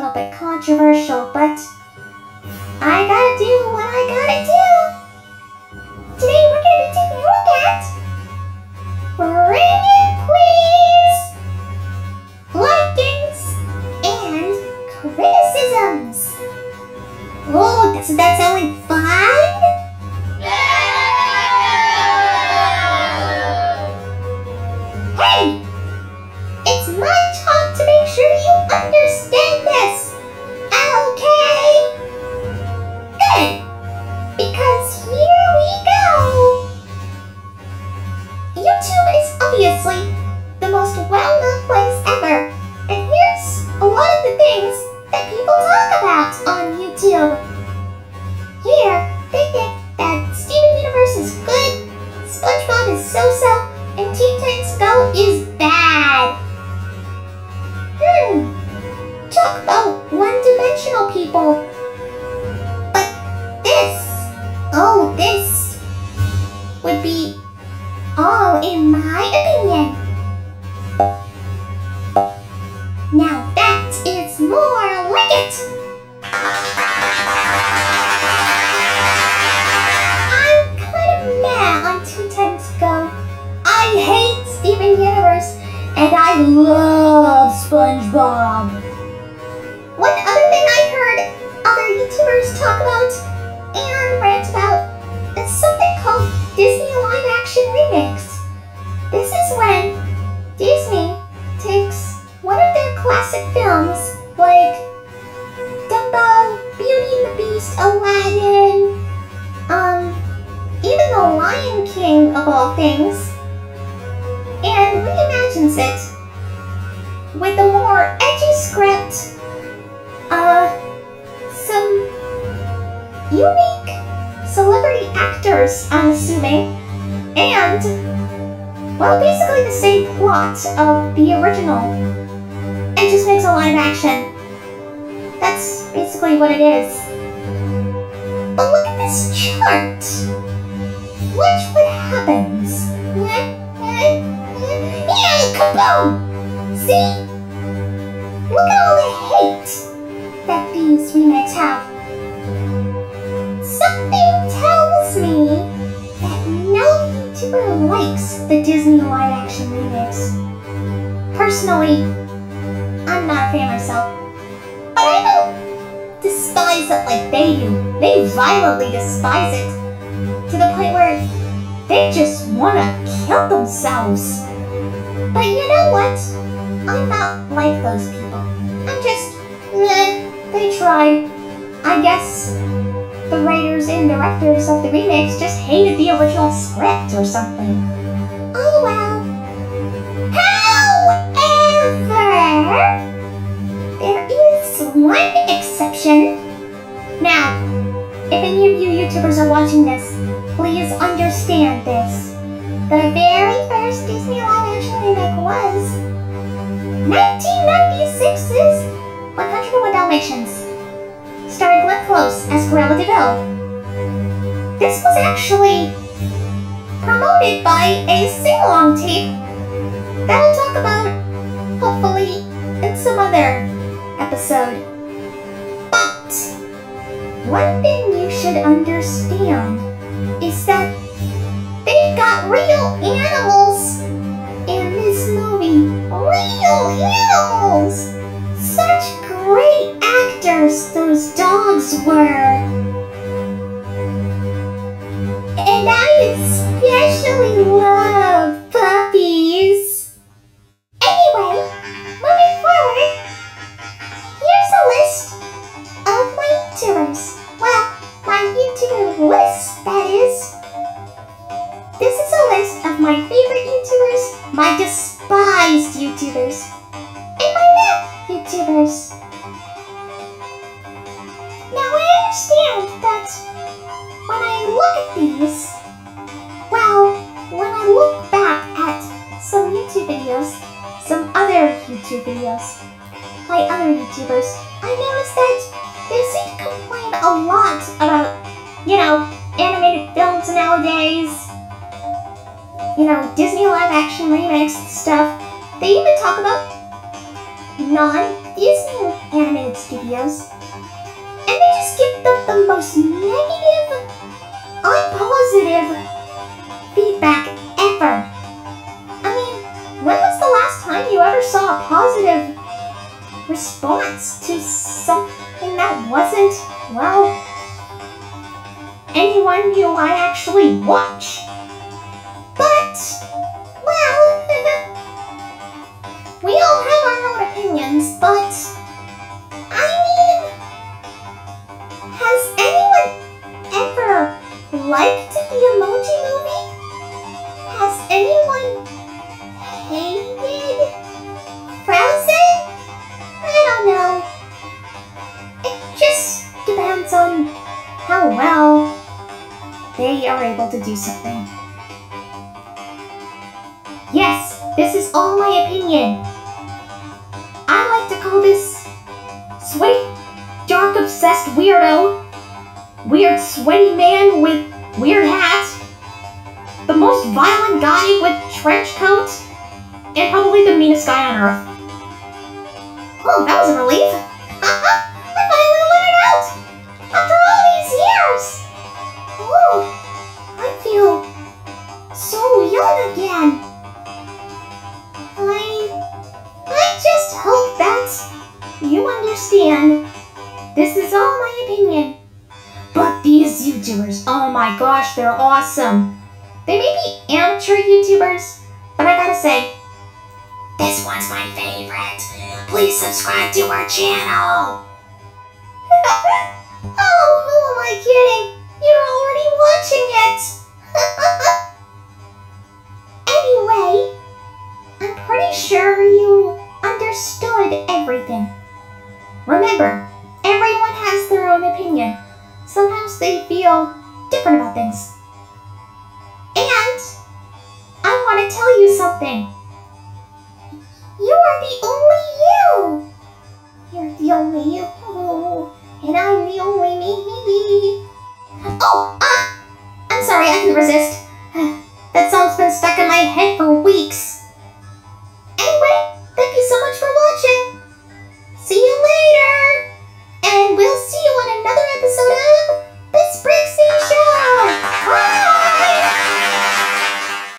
little bit controversial, but I gotta do what I gotta do. Today we're gonna be taking a look at Bring Please, likings, and criticisms. Oh, doesn't that sound like fun? Hey! It's my job to make sure you understand this, okay? Good, because here we go. YouTube is obviously the most well-known place ever, and here's a lot of the things that people talk about on YouTube. Here, they think that Steven Universe is good, SpongeBob is so-so, and Teen Titans Go is bad. Talk about one-dimensional people. But this would be all in my opinion. Now that is more like it. I'm kind of mad on Teen Titans Go. I hate Steven Universe, and I love SpongeBob. One other thing I heard other YouTubers talk about and rant about is something called Disney live-action remakes. This is when Disney takes one of their classic films, like Dumbo, Beauty and the Beast, Aladdin, even The Lion King of all things, and reimagines it with a more edgy script, some unique celebrity actors, I'm assuming, and, well, basically the same plot of the original. It just makes a live action. That's basically what it is. But look at this chart. Watch what happens. Yeah, kaboom! See? Look at all the hate that these remakes have. Something tells me that no YouTuber likes the Disney live-action remakes. Personally, I'm not a fan myself. But I don't despise it like they do. They violently despise it. To the point where they just want to kill themselves. But you know what? I'm not like those people. I'm just, they tried. I guess the writers and directors of the remakes just hated the original script or something. Oh well. However, there is one exception. Now, if any of you YouTubers are watching this, please understand this. The very first Disney live-action remake was 1996's 101 Dalmatians, starring Glenn Close as Cruella de Vil. This was actually promoted by a sing-along tape that I'll talk about, hopefully, in some other episode. But one thing you should understand is that they've got real animals in this movie. Real animals! Such great actors those dogs were. And I especially love puppies. Anyway, moving forward, here's a list of my YouTubers. Well, my YouTuber list, that is. This is a list of my favorite YouTubers, my despised YouTubers, and my love YouTubers. Now I understand that when I look at these, well, when I look back at some YouTube videos, some other YouTube videos by other YouTubers, I noticed that they seem to complain a lot about, animated films nowadays, Disney live-action remakes and stuff. They even talk about non-Disney animated studios, and they just give them the most negative, unpositive feedback ever. I mean, when was the last time you ever saw a positive response to something that wasn't, well, anyone who I actually watch? But, well, we all have our own opinions, but, I mean, has anyone ever liked the Emoji Movie? Has anyone hated Frozen? I don't know. It just depends on how well they are able to do something. Yes, this is all my opinion. I like to call this sweaty, dark, obsessed weirdo, weird, sweaty man with weird hat, the most violent guy with trench coat, and probably the meanest guy on earth. Oh, that was a relief. I finally let it out! After all these years! Oh, I feel so young again. I just hope that you understand. This is all my opinion. But these YouTubers, oh my gosh, they're awesome. They may be amateur YouTubers, but I gotta say, this one's my favorite. Please subscribe to our channel. Oh, who am I kidding? You're already watching it. Anyway, I'm pretty sure you understood everything. Remember, everyone has their own opinion. Sometimes they feel different about things. And I want to tell you something. You are the only you. You're the only you. And I'm the only me. Oh, I'm sorry, I couldn't resist. That song's been stuck in